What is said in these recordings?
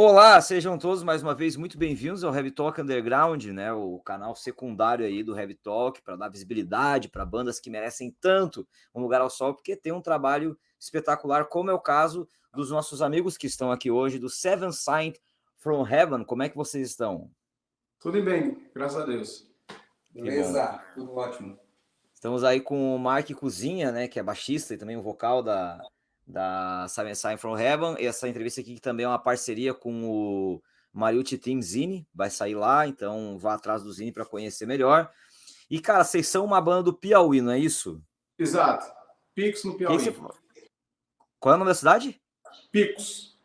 Olá, sejam todos mais uma vez muito bem-vindos ao Heavy Talk Underground, né? O canal secundário aí do Heavy Talk para dar visibilidade para bandas que merecem tanto um lugar ao sol, porque tem um trabalho espetacular, como é o caso dos nossos amigos que estão aqui hoje, do Seven Sign from Heaven. Como é que vocês estão? Tudo bem, graças a Deus. Beleza, tudo ótimo. Estamos aí com o Mark Cozinha, né, que é baixista e também o vocal da Seven Sign from Heaven. Essa entrevista aqui que também é uma parceria com o Mariucci Team Zine, vai sair lá, então vá atrás do Zine para conhecer melhor. E, cara, vocês são uma banda do Piauí, não é isso? Exato. Picos no Piauí. Qual é o nome da cidade? Picos.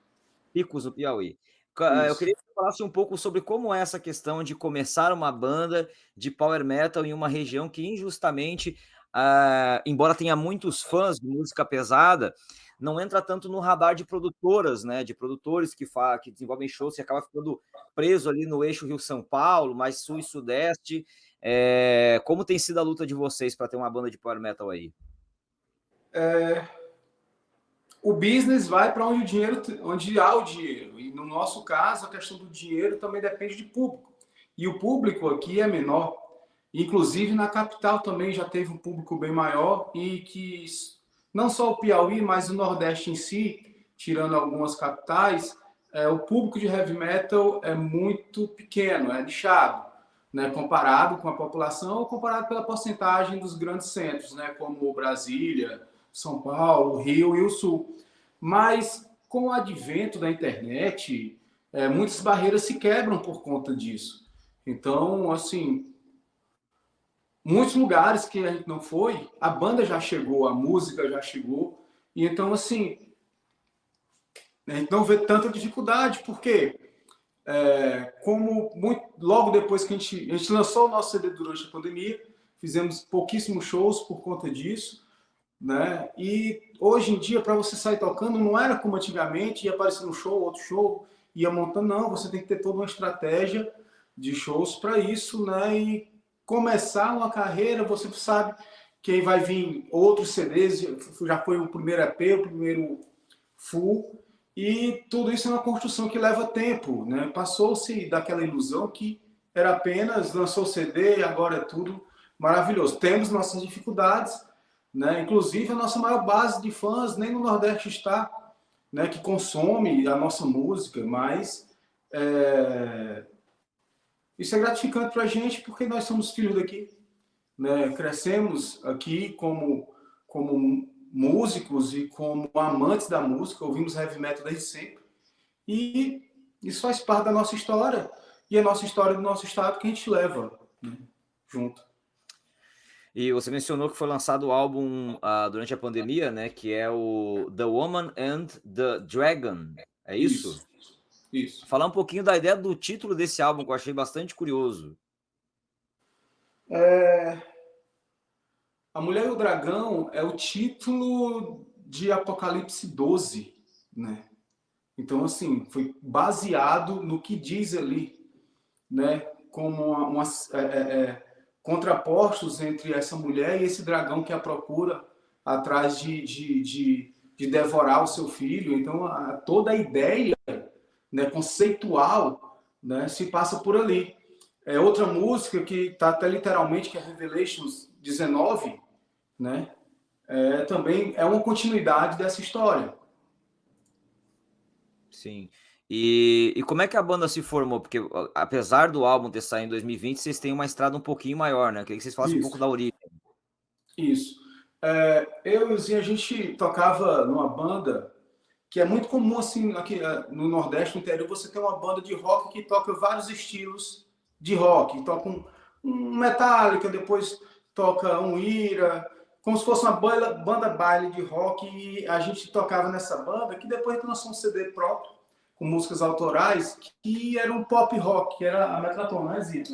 Picos, no Piauí. Isso. Eu queria que você falasse um pouco sobre como é essa questão de começar uma banda de power metal em uma região que injustamente, embora tenha muitos fãs de música pesada, não entra tanto no radar de produtoras, né? De produtores que desenvolvem shows, e acaba ficando preso ali no eixo Rio-São Paulo, mais sul e sudeste. Como tem sido a luta de vocês para ter uma banda de power metal aí? O business vai para onde há o dinheiro. E no nosso caso, a questão do dinheiro também depende de público. E o público aqui é menor. Inclusive na capital também já teve um público bem maior e que não só o Piauí, mas o Nordeste em si, tirando algumas capitais, o público de heavy metal é muito pequeno, é nichado, né, comparado com a população ou comparado pela porcentagem dos grandes centros, né, como Brasília, São Paulo, Rio e o Sul. Mas com o advento da internet, muitas barreiras se quebram por conta disso. Então, assim, muitos lugares que a gente não foi, a banda já chegou, a música já chegou, e então, assim, a gente não vê tanta dificuldade, porque logo depois que a gente lançou o nosso CD durante a pandemia, fizemos pouquíssimos shows por conta disso, né? E hoje em dia, para você sair tocando, não era como antigamente, ia aparecer um show, outro show, ia montando, não, você tem que ter toda uma estratégia de shows para isso, né? E começar uma carreira, você sabe que vai vir outros CDs, já foi o primeiro EP, o primeiro full, e tudo isso é uma construção que leva tempo, né? Passou-se daquela ilusão que era apenas lançou o CD e agora é tudo maravilhoso. Temos nossas dificuldades, né? Inclusive a nossa maior base de fãs nem no Nordeste está, né? Que consome a nossa música, mas isso é gratificante para a gente porque nós somos filhos daqui, né? Crescemos aqui como músicos e como amantes da música, ouvimos heavy metal desde sempre. E isso faz parte da nossa história e a nossa história do nosso estado que a gente leva, né, junto. E você mencionou que foi lançado o álbum durante a pandemia, né? Que é o The Woman and the Dragon. É isso? Isso. Falar um pouquinho da ideia do título desse álbum, que eu achei bastante curioso. A Mulher e o Dragão é o título de Apocalipse 12, né? Então, assim, foi baseado no que diz ali, né? Como contrapostos entre essa mulher e esse dragão que a procura atrás de devorar o seu filho. Então, toda a ideia, né, conceitual, né, se passa por ali. Outra música que está até literalmente, que é Revelations 19, né, também é uma continuidade dessa história. Sim. E como é que a banda se formou? Porque apesar do álbum ter saído em 2020, vocês têm uma estrada um pouquinho maior, né? Eu queria que vocês falassem um pouco da origem. Isso. Eu e o Zinho, a gente tocava numa banda que é muito comum, assim, aqui no Nordeste, no interior, você tem uma banda de rock que toca vários estilos de rock. Toca um Metallica, depois toca um Ira, como se fosse uma banda baile de rock. E a gente tocava nessa banda, que depois lançou um CD próprio, com músicas autorais, que era um pop rock, que era a Metraton, né, Zinho?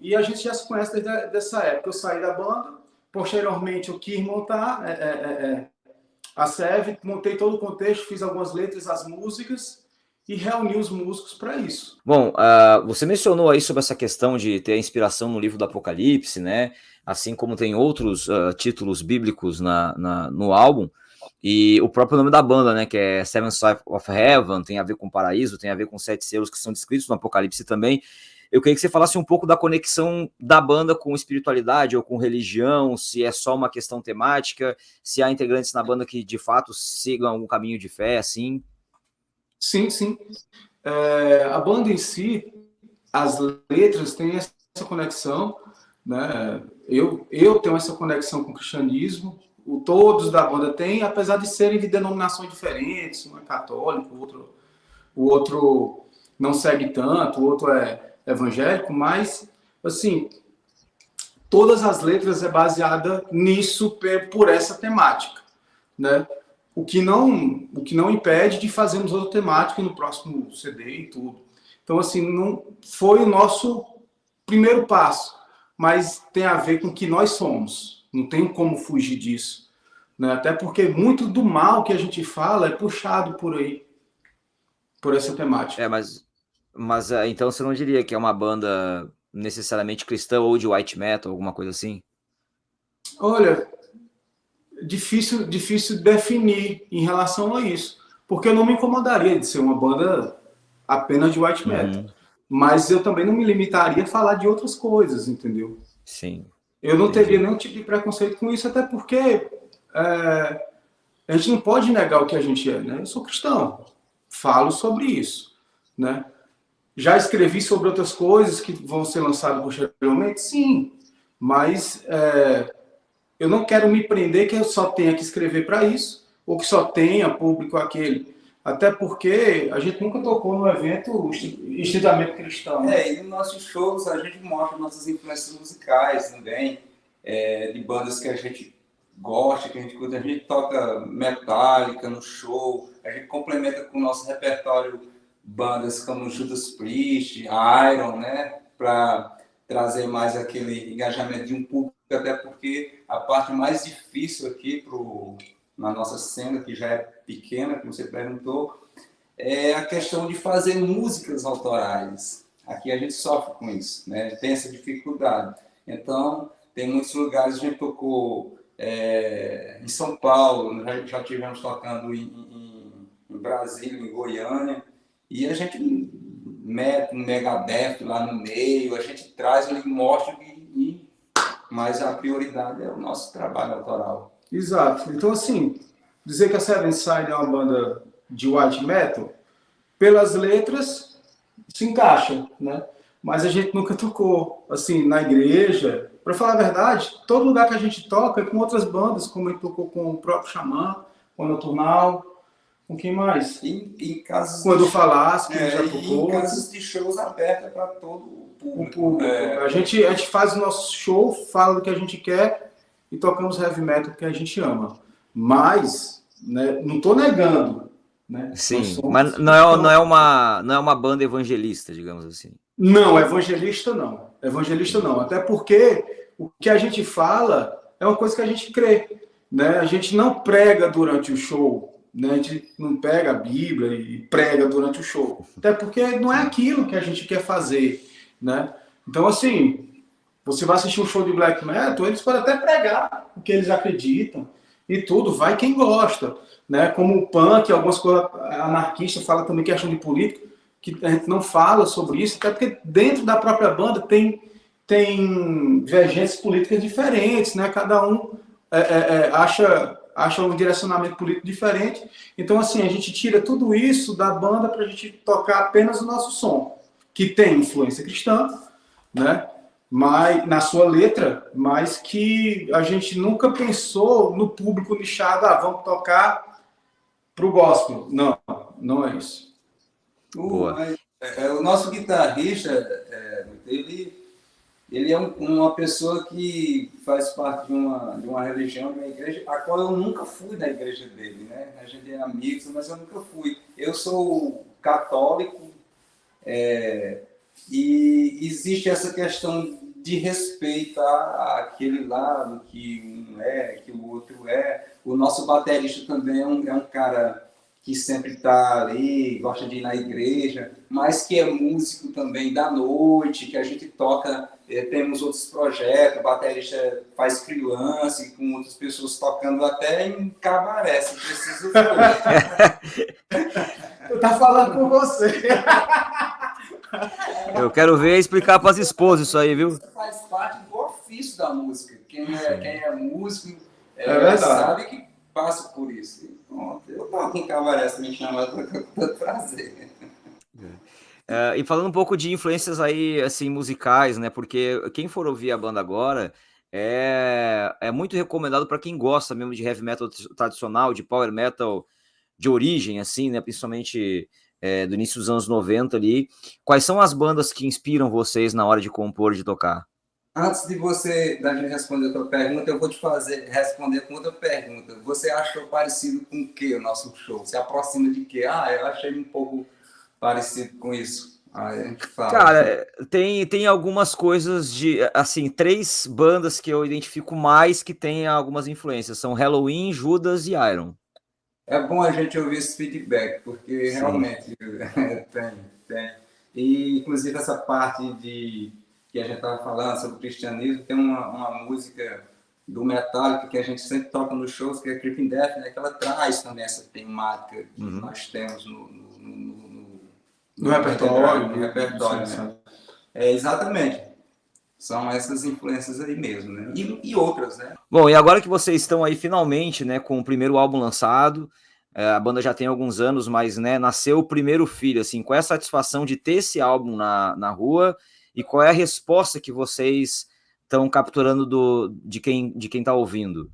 E a gente já se conhece desde essa época. Eu saí da banda, posteriormente eu quis montar a SEV, montei todo o contexto, fiz algumas letras, as músicas e reuni os músicos para isso. Bom, você mencionou aí sobre essa questão de ter a inspiração no livro do Apocalipse, né? Assim como tem outros títulos bíblicos no álbum. E o próprio nome da banda, né, que é Seven Sons of Heaven, tem a ver com paraíso, tem a ver com 7 selos que são descritos no Apocalipse também. Eu queria que você falasse um pouco da conexão da banda com espiritualidade ou com religião, se é só uma questão temática, se há integrantes na banda que de fato sigam algum caminho de fé, assim. Sim, sim. A banda em si, as letras têm essa conexão, né? Eu tenho essa conexão com o cristianismo, todos da banda têm, apesar de serem de denominações diferentes, um é católico, o outro não segue tanto, o outro é evangélico, mas, assim, todas as letras é baseada nisso, por essa temática, né? O que não impede de fazermos outra temática no próximo CD e tudo. Então, assim, não foi o nosso primeiro passo, mas tem a ver com o que nós somos. Não tem como fugir disso, né? Até porque muito do mal que a gente fala é puxado por aí, por essa temática. Mas então você não diria que é uma banda necessariamente cristã ou de white metal, alguma coisa assim? Olha, difícil definir em relação a isso, porque eu não me incomodaria de ser uma banda apenas de white metal, mas eu também não me limitaria a falar de outras coisas, entendeu? Sim. Eu não Entendi. teria nenhum tipo de preconceito com isso, até porque a gente não pode negar o que a gente é, né? Eu sou cristão, falo sobre isso, né? Já escrevi sobre outras coisas que vão ser lançadas posteriormente, sim, mas eu não quero me prender que eu só tenha que escrever para isso, ou que só tenha público aquele. Até porque a gente nunca tocou num evento estritamente cristão. Né? E nos nossos shows a gente mostra nossas influências musicais também, de bandas que a gente gosta, que a gente curte. A gente toca Metallica no show, a gente complementa com o nosso repertório bandas como Judas Priest, Iron, né? Para trazer mais aquele engajamento de um público, até porque a parte mais difícil aqui na nossa cena, que já é pequena, como você perguntou, é a questão de fazer músicas autorais. Aqui a gente sofre com isso, né? Tem essa dificuldade. Então, tem muitos lugares, a gente tocou em São Paulo, já tivemos tocando em Brasília, em Goiânia, e a gente mete um Megadeth lá no meio, a gente traz e mostra, mas a prioridade é o nosso trabalho autoral. Exato. Então, assim, dizer que a Seven Side é uma banda de white metal, pelas letras, se encaixa, né? Mas a gente nunca tocou, assim, na igreja. Para falar a verdade, todo lugar que a gente toca é com outras bandas, como a gente tocou com o próprio Xamã, com o Noturnal, com quem mais? Em casos quando falasse que já tocou. Em casos de shows abertos para todo o público. A gente faz o nosso show, fala do que a gente quer e tocamos heavy metal que a gente ama. Mas, né, não estou negando. Né? Sim, mas não é uma banda evangelista, digamos assim. Não, evangelista não. Evangelista não. Até porque o que a gente fala é uma coisa que a gente crê. Né? A gente não prega durante o show. Né? A gente não pega a Bíblia e prega durante o show. Até porque não é aquilo que a gente quer fazer. Né? Então, assim, você vai assistir um show de black metal, eles podem até pregar o que eles acreditam e tudo, vai quem gosta. Né? Como o punk, algumas coisas anarquistas falam também questão de política, que a gente não fala sobre isso, até porque dentro da própria banda tem divergências políticas diferentes, né? Cada um acha um direcionamento político diferente. Então, assim, a gente tira tudo isso da banda para a gente tocar apenas o nosso som, que tem influência cristã, né? Mas, na sua letra, mas que a gente nunca pensou no público nichado, vamos tocar pro gospel. Não, não é isso. O nosso guitarrista, ele é uma pessoa que faz parte de uma religião, de uma igreja, a qual eu nunca fui na igreja dele, né? A gente é amigos, mas eu nunca fui. Eu sou católico, e existe essa questão de respeito àquele lado que um é, que o outro é. O nosso baterista também é um cara que sempre está ali, gosta de ir na igreja, mas que é músico também da noite, que a gente toca, temos outros projetos, o baterista faz freelance, com outras pessoas tocando até em cabaré, se preciso for. Eu tá falando com você. Eu quero ver explicar para as esposas isso aí, viu? Isso faz parte do ofício da música. Quem é músico verdade. sabe que passa por isso. Então, eu toco em cabaré, se me chamar, com todo prazer. E falando um pouco de influências aí, assim, musicais, né? Porque quem for ouvir a banda agora é muito recomendado para quem gosta mesmo de heavy metal tradicional, de power metal de origem, assim, né? Principalmente do início dos anos 90 ali. Quais são as bandas que inspiram vocês na hora de compor, de tocar? Antes de da gente responder a tua pergunta, eu vou te responder com outra pergunta. Você achou parecido com o que o nosso show? Se aproxima de quê? Eu achei um pouco parecido com isso. Aí a gente fala. Cara, tem algumas coisas de, assim, 3 bandas que eu identifico mais que tem algumas influências. São Halloween, Judas e Iron. É bom a gente ouvir esse feedback, porque Sim. realmente tem. E, inclusive, essa parte que a gente estava falando sobre o cristianismo, tem uma música do Metallica que a gente sempre toca nos shows, que é Creeping Death, né? Que ela traz também essa temática que nós temos No repertório. No repertório, né? Exatamente. São essas influências aí mesmo, né? E outras, né? Bom, e agora que vocês estão aí finalmente, né, com o primeiro álbum lançado, a banda já tem alguns anos, mas, né, nasceu o primeiro filho, assim, qual é a satisfação de ter esse álbum na rua e qual é a resposta que vocês estão capturando de quem está ouvindo?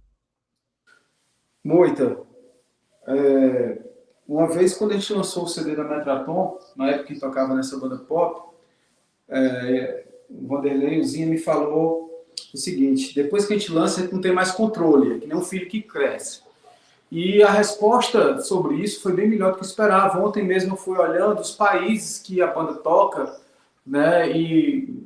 Muita. Uma vez, quando a gente lançou o CD da Metraton, na época que tocava nessa banda pop, o Vanderlei, o Zinha, me falou o seguinte: depois que a gente lança, a gente não tem mais controle, é que nem um filho que cresce. E a resposta sobre isso foi bem melhor do que eu esperava. Ontem mesmo eu fui olhando os países que a banda toca, né? E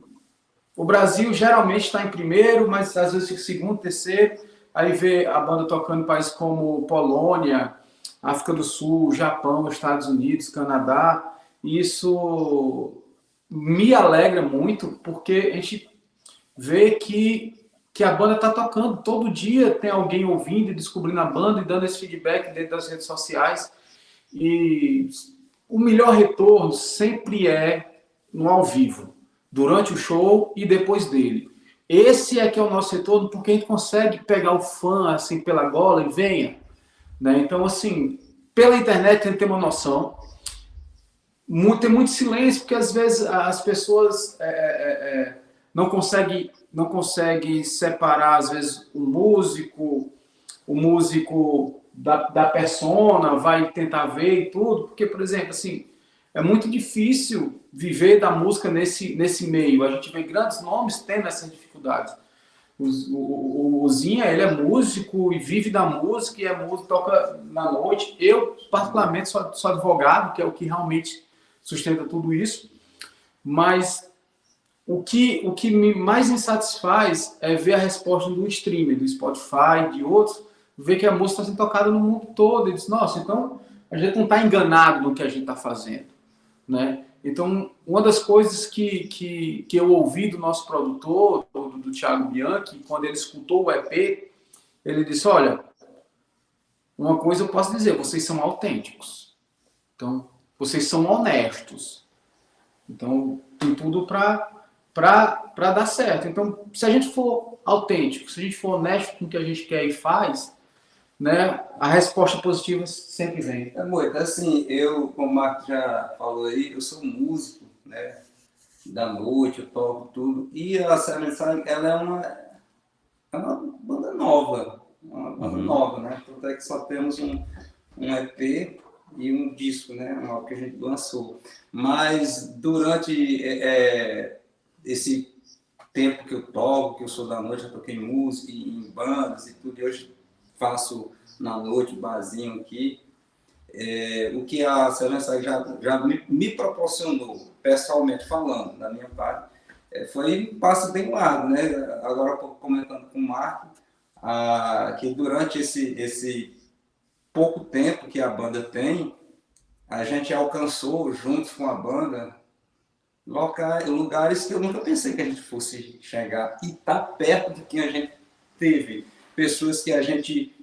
o Brasil geralmente está em primeiro, mas às vezes fica segundo, terceiro. Aí vê a banda tocando em países como Polônia, África do Sul, Japão, Estados Unidos, Canadá. E isso me alegra muito, porque a gente vê que a banda está tocando. Todo dia tem alguém ouvindo e descobrindo a banda e dando esse feedback dentro das redes sociais. E o melhor retorno sempre é no ao vivo, durante o show e depois dele. Esse é que é o nosso retorno, porque a gente consegue pegar o fã assim pela gola e venha. Né? Então, assim, pela internet a gente tem uma noção. Tem muito silêncio, porque às vezes as pessoas não conseguem separar, às vezes, o músico da persona, vai tentar ver e tudo, porque, por exemplo, assim, é muito difícil viver da música nesse meio. A gente vê grandes nomes tendo essas dificuldades. O Zinha, ele é músico e vive da música, e é músico, toca na noite. Eu, particularmente, sou advogado, que é o que realmente sustenta tudo isso. Mas o que mais me satisfaz é ver a resposta do streamer, do Spotify, de outros, ver que a música está sendo tocada no mundo todo. E diz, nossa, então a gente não está enganado no que a gente está fazendo, né? Então, uma das coisas que eu ouvi do nosso produtor, do Thiago Bianchi, quando ele escutou o EP, ele disse, olha, uma coisa eu posso dizer, vocês são autênticos. Então, vocês são honestos. Então, tem tudo para dar certo. Então, se a gente for autêntico, se a gente for honesto com o que a gente quer e faz, né, a resposta positiva sempre vem. Muito, assim, eu, como o Marco já falou aí, eu sou músico, né, da noite, eu toco tudo, e a Seven Sun, ela é uma banda nova, né, tanto é que só temos um EP e um disco, né, um álbum que a gente lançou, mas durante esse tempo que eu toco, que eu sou da noite, eu toquei música em bandas e tudo, e hoje faço na noite, barzinho aqui, o que a Seven já me proporcionou, pessoalmente falando, da minha parte, foi um passo bem largo, né? Agora um pouco comentando com o Marco, que durante esse pouco tempo que a banda tem, a gente alcançou, juntos com a banda, lugares que eu nunca pensei que a gente fosse chegar. E tá perto do que a gente teve. Pessoas que a gente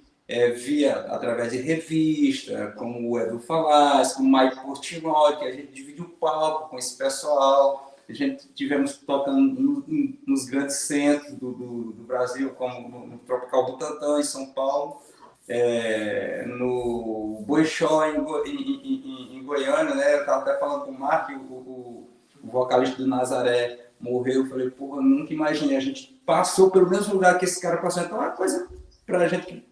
via através de revista, como o Edu Falas, como o Mike Portnoy, que a gente divide o palco com esse pessoal. A gente tivemos tocando nos grandes centros do Brasil, como no Tropical Butantã, em São Paulo, no Bolshoi, em Goiânia, né? Eu estava até falando com o Mark, o vocalista do Nazaré morreu. Eu falei, porra, nunca imaginei. A gente passou pelo mesmo lugar que esse cara passou. Então, é uma coisa pra gente que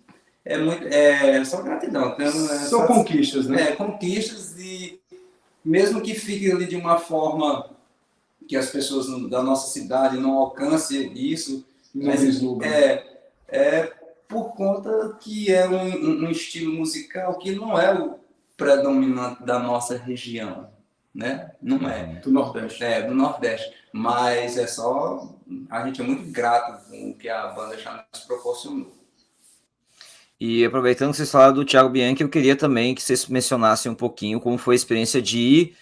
é só gratidão. Então, São conquistas, né? Conquistas, e mesmo que fique ali de uma forma que as pessoas da nossa cidade não alcancem isso, mas por conta que é um estilo musical que não é o predominante da nossa região, né? Não é. Do Nordeste. Do Nordeste. Mas a gente é muito grato com o que a banda já nos proporcionou. E aproveitando que vocês falaram do Thiago Bianchi, eu queria também que vocês mencionassem um pouquinho como foi a experiência de ir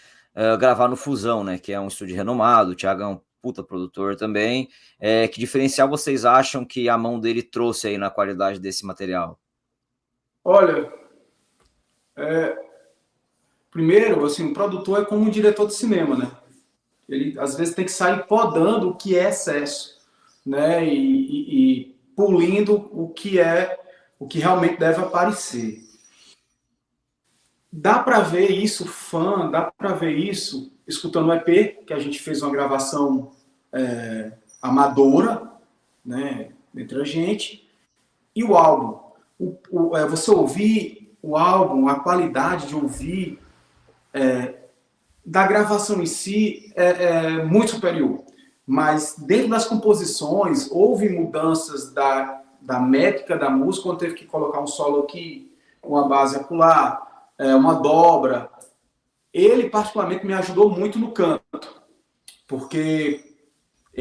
gravar no Fusão, né? Que é um estúdio renomado. O Thiago é um puta produtor também. Que diferencial vocês acham que a mão dele trouxe aí na qualidade desse material? Olha, primeiro, assim, o produtor é como um diretor de cinema, né? Ele, às vezes, tem que sair podando o que é excesso, né? E pulindo o que realmente deve aparecer. Dá para ver isso, dá para ver isso escutando o EP, que a gente fez uma gravação amadora, né, entre a gente, e o álbum. Você ouvir o álbum, a qualidade de ouvir da gravação em si é muito superior. Mas dentro das composições, houve mudanças da métrica da música, quando teve que colocar um solo aqui, uma base acolá, uma dobra. Ele, particularmente, me ajudou muito no canto, porque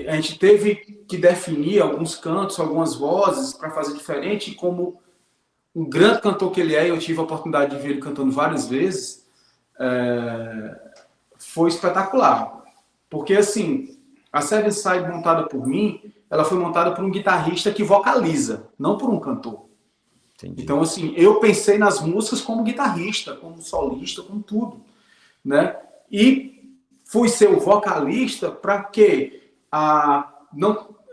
a gente teve que definir alguns cantos, algumas vozes, para fazer diferente, e como um grande cantor que ele é, eu tive a oportunidade de ver ele cantando várias vezes, foi espetacular. Porque, assim, a Seven Side montada por mim, ela foi montada por um guitarrista que vocaliza, não por um cantor. Entendi. Então, assim, eu pensei nas músicas como guitarrista, como solista, como tudo, né? E fui ser o vocalista para que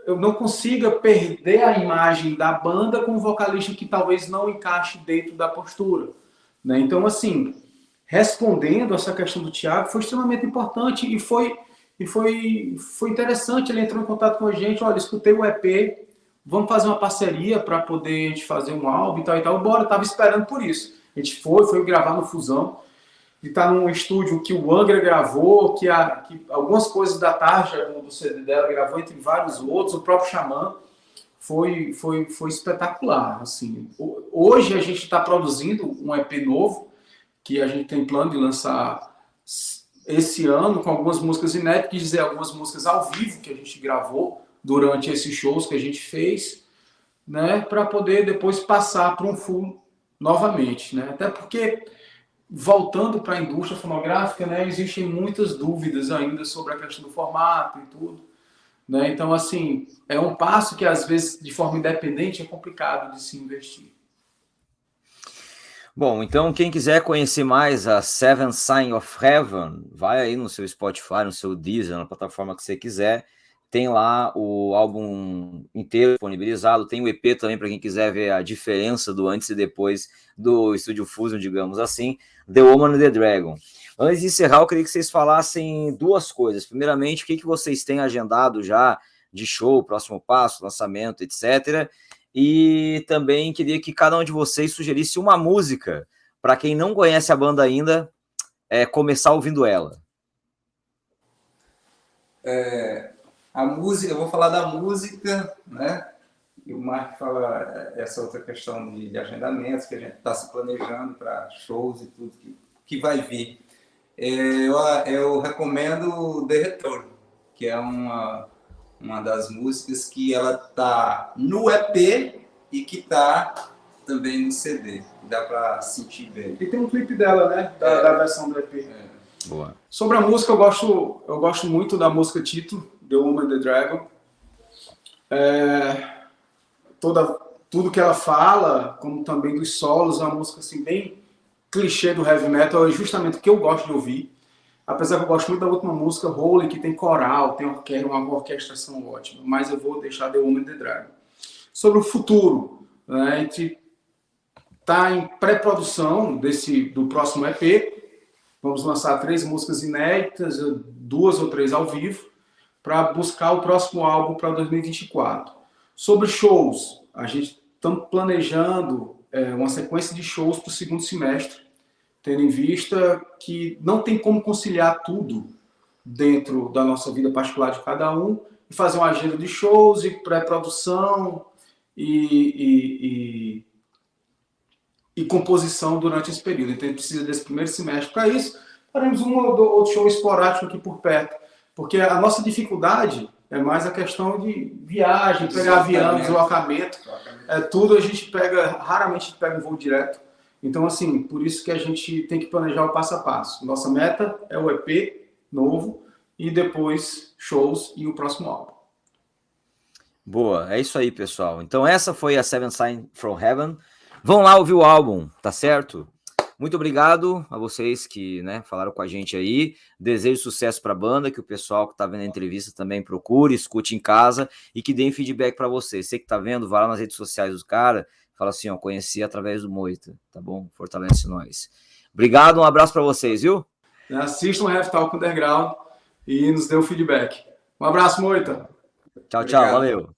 eu não consiga perder a imagem da banda com um vocalista que talvez não encaixe dentro da postura, né? Então, assim, respondendo essa questão do Thiago, foi extremamente importante e foi interessante. Ele entrou em contato com a gente, olha, escutei o EP, vamos fazer uma parceria para poder a gente fazer um álbum e tal e tal. Bora, estava esperando por isso. A gente foi gravar no Fusão, e está num estúdio que o Angra gravou, que algumas coisas da Tarja, do CD dela, gravou, entre vários outros, o próprio Xamã. Foi espetacular. Assim. Hoje a gente está produzindo um EP novo, que a gente tem plano de lançar esse ano, com algumas músicas inéditas, quer dizer, algumas músicas ao vivo que a gente gravou durante esses shows que a gente fez, né, para poder depois passar para um full novamente, né? Até porque, voltando para a indústria fonográfica, né, existem muitas dúvidas ainda sobre a questão do formato e tudo, né? Então, assim, é um passo que às vezes de forma independente é complicado de se investir. Bom, então quem quiser conhecer mais a Seven Signs of Heaven, vai aí no seu Spotify, no seu Deezer, na plataforma que você quiser. Tem lá o álbum inteiro disponibilizado, tem o EP também para quem quiser ver a diferença do antes e depois do Estúdio Fusion, digamos assim, The Woman and the Dragon. Antes de encerrar, eu queria que vocês falassem duas coisas. Primeiramente, o que vocês têm agendado já de show, próximo passo, lançamento, etc., e também queria que cada um de vocês sugerisse uma música para quem não conhece a banda ainda, começar ouvindo ela. A música, eu vou falar da música, né? E o Mark fala essa outra questão de agendamentos, que a gente está se planejando para shows e tudo que vai vir. Eu recomendo The Return, que é uma das músicas que ela tá no EP e que tá também no CD. Dá para sentir bem. E tem um clipe dela, né? Da versão do EP. Boa. Sobre a música, eu gosto muito da música título, The Woman and the Dragon. Tudo que ela fala, como também dos solos, é uma música assim, bem clichê do heavy metal, é justamente o que eu gosto de ouvir. Apesar que eu gosto muito da última música, Holy, que tem coral, tem uma orquestração ótima, mas eu vou deixar The Woman and the Dragon. Sobre o futuro, né, a gente está em pré-produção do próximo EP. Vamos lançar 3 músicas inéditas, 2 ou 3 ao vivo, para buscar o próximo álbum para 2024. Sobre shows, a gente está planejando uma sequência de shows para o segundo semestre, tendo em vista que não tem como conciliar tudo dentro da nossa vida particular de cada um, e fazer uma agenda de shows e pré-produção e composição durante esse período. Então, a gente precisa desse primeiro semestre. Para isso, faremos um ou outro show esporádico aqui por perto, porque a nossa dificuldade é mais a questão de viagem, pegar avião, deslocamento. Tudo a gente raramente a gente pega um voo direto. Então, assim, por isso que a gente tem que planejar o passo a passo. Nossa meta é o EP novo e depois shows e o próximo álbum. Boa, é isso aí, pessoal. Então essa foi a Seven Signs from Heaven. Vão lá ouvir o álbum, tá certo? Muito obrigado a vocês que, né, falaram com a gente aí. Desejo sucesso para a banda, que o pessoal que está vendo a entrevista também procure, escute em casa e que deem feedback para vocês. Você que está vendo, vai lá nas redes sociais dos caras, fala assim, ó, conheci através do Moita, tá bom? Fortalece nós. Obrigado, um abraço para vocês, viu? Assistam o Heavy Talk Underground e nos dê um feedback. Um abraço, Moita. Tchau, tchau, valeu.